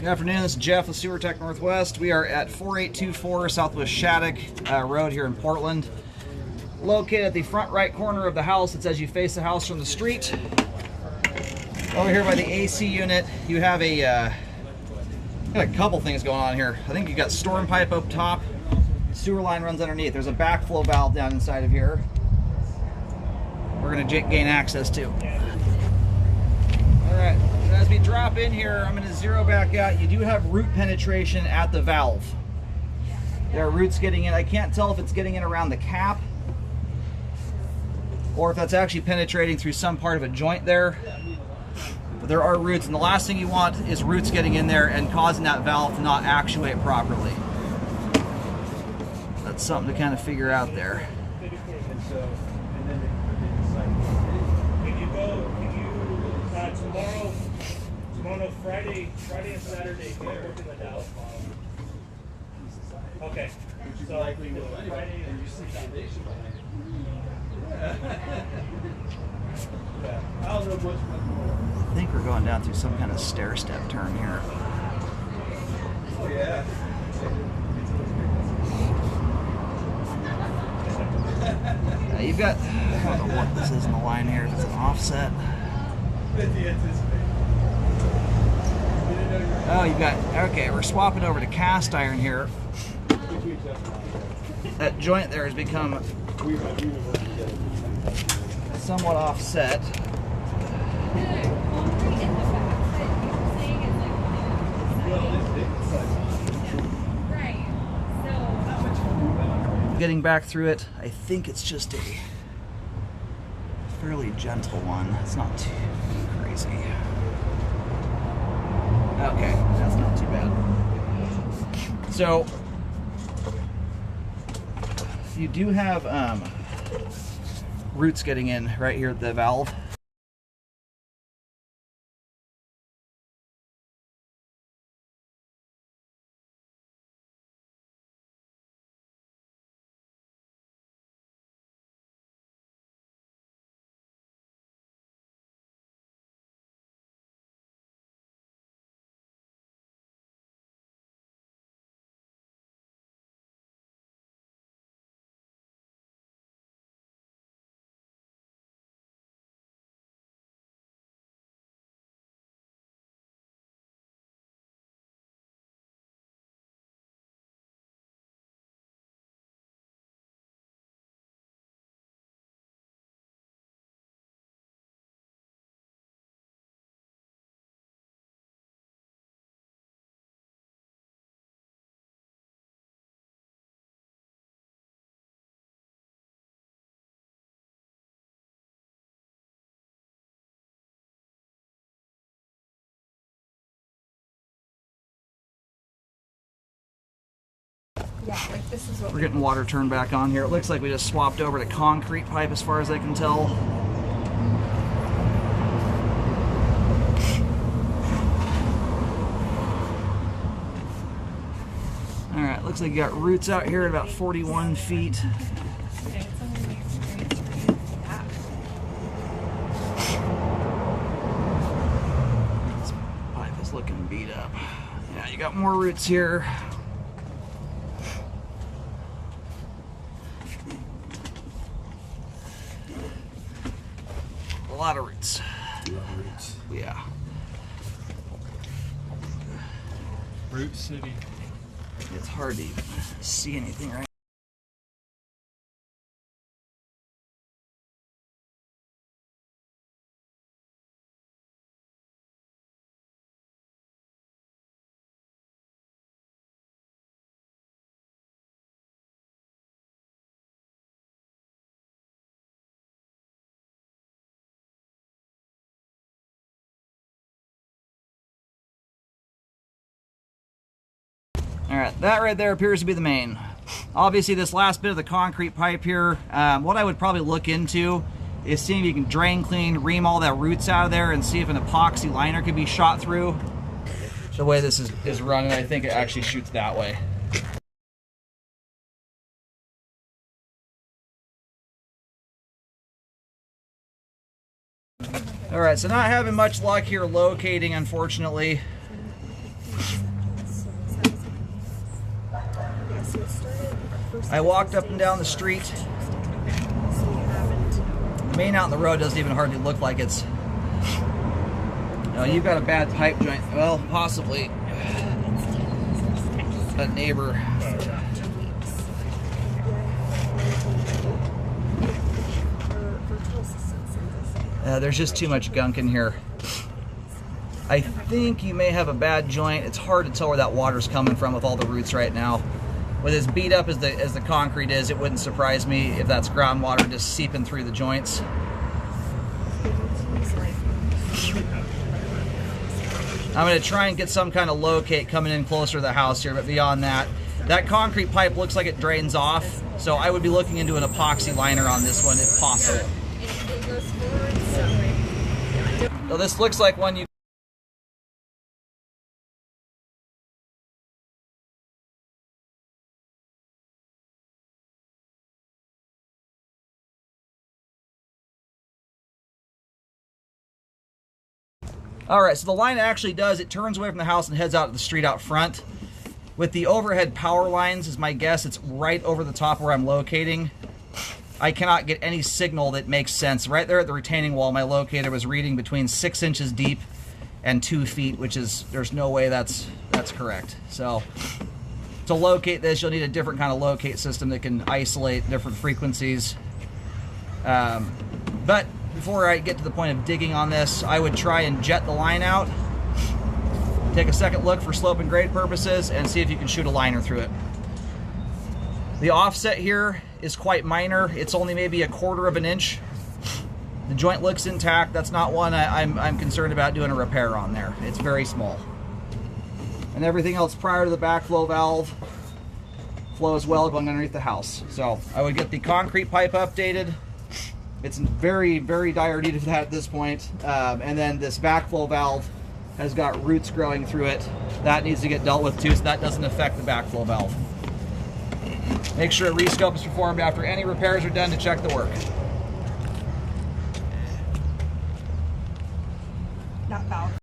Good afternoon, this is Jeff with Sewer Tech Northwest. We are at 4824 Southwest Shattuck Road here in Portland. Located at the front right corner of the house. It's as you face the house from the street. Over here by the AC unit, you have a couple things going on here. I think you got storm pipe up top. Sewer line runs underneath. There's a backflow valve down inside of here. We're going to gain access to. All right. As we drop in here, I'm going to zero back out. You do have root penetration at the valve. There are roots getting in. I can't tell if it's getting in around the cap or if that's actually penetrating through some part of a joint there. But there are roots, and the last thing you want is roots getting in there and causing that valve to not actuate properly. That's something to kind of figure out there. Tomorrow, Friday and Saturday, can I work in the Dallas model? Okay. So likely Friday and you see foundation behind it. Yeah. I don't know much more. I think we're going down through some kind of stair step turn here. Oh yeah. You've got, I don't know what this is in the line here. If it's an offset. Oh, you've got, okay, we're swapping over to cast iron here. That joint there has become somewhat offset. Getting back through it, I think it's just a fairly gentle one. It's not too crazy. Okay, that's not too bad. So you do have roots getting in right here at the valve. Yeah, like this is what We're getting water turned back on here. It looks like we just swapped over to concrete pipe as far as I can tell. Alright, looks like you got roots out here at about 41 feet. this Pipe is looking beat up. Yeah, you got more roots here. A lot of roots. Yeah. Root City. It's hard to even see anything right now. Alright, that right there appears to be the main. Obviously this last bit of the concrete pipe here, what I would probably look into is seeing if you can drain clean, ream all that roots out of there and see if an epoxy liner could be shot through. The way this is running, I think it actually shoots that way. Alright, so not having much luck here locating, unfortunately. I walked up and down the street. The main out in the road doesn't even hardly look like it's... No, you've got a bad pipe joint. Well, possibly a neighbor. There's just too much gunk in here. I think you may have a bad joint. It's hard to tell where that water's coming from with all the roots right now. With as beat up as the concrete is, it wouldn't surprise me if that's groundwater just seeping through the joints. I'm going to try and get some kind of locate coming in closer to the house here, but beyond that, that concrete pipe looks like it drains off, so I would be looking into an epoxy liner on this one if possible. So this looks like one you... Alright, so the line actually does, it turns away from the house and heads out to the street out front. With the overhead power lines, is my guess, it's right over the top where I'm locating. I cannot get any signal that makes sense. Right there at the retaining wall, my locator was reading between 6 inches deep and 2 feet, which is, there's no way that's correct. So, to locate this, you'll need a different kind of locate system that can isolate different frequencies. But before I get to the point of digging on this, I would try and jet the line out, take a second look for slope and grade purposes, and see if you can shoot a liner through it. The offset here is quite minor. It's only maybe 1/4 of an inch. The joint looks intact. That's not one I'm concerned about doing a repair on there. It's very small. And everything else prior to the backflow valve flows well going underneath the house. So I would get the concrete pipe updated. It's in very, very dire need of that at this point. And then this backflow valve has got roots growing through it. That needs to get dealt with too, so that doesn't affect the backflow valve. Make sure a rescope is performed after any repairs are done to check the work.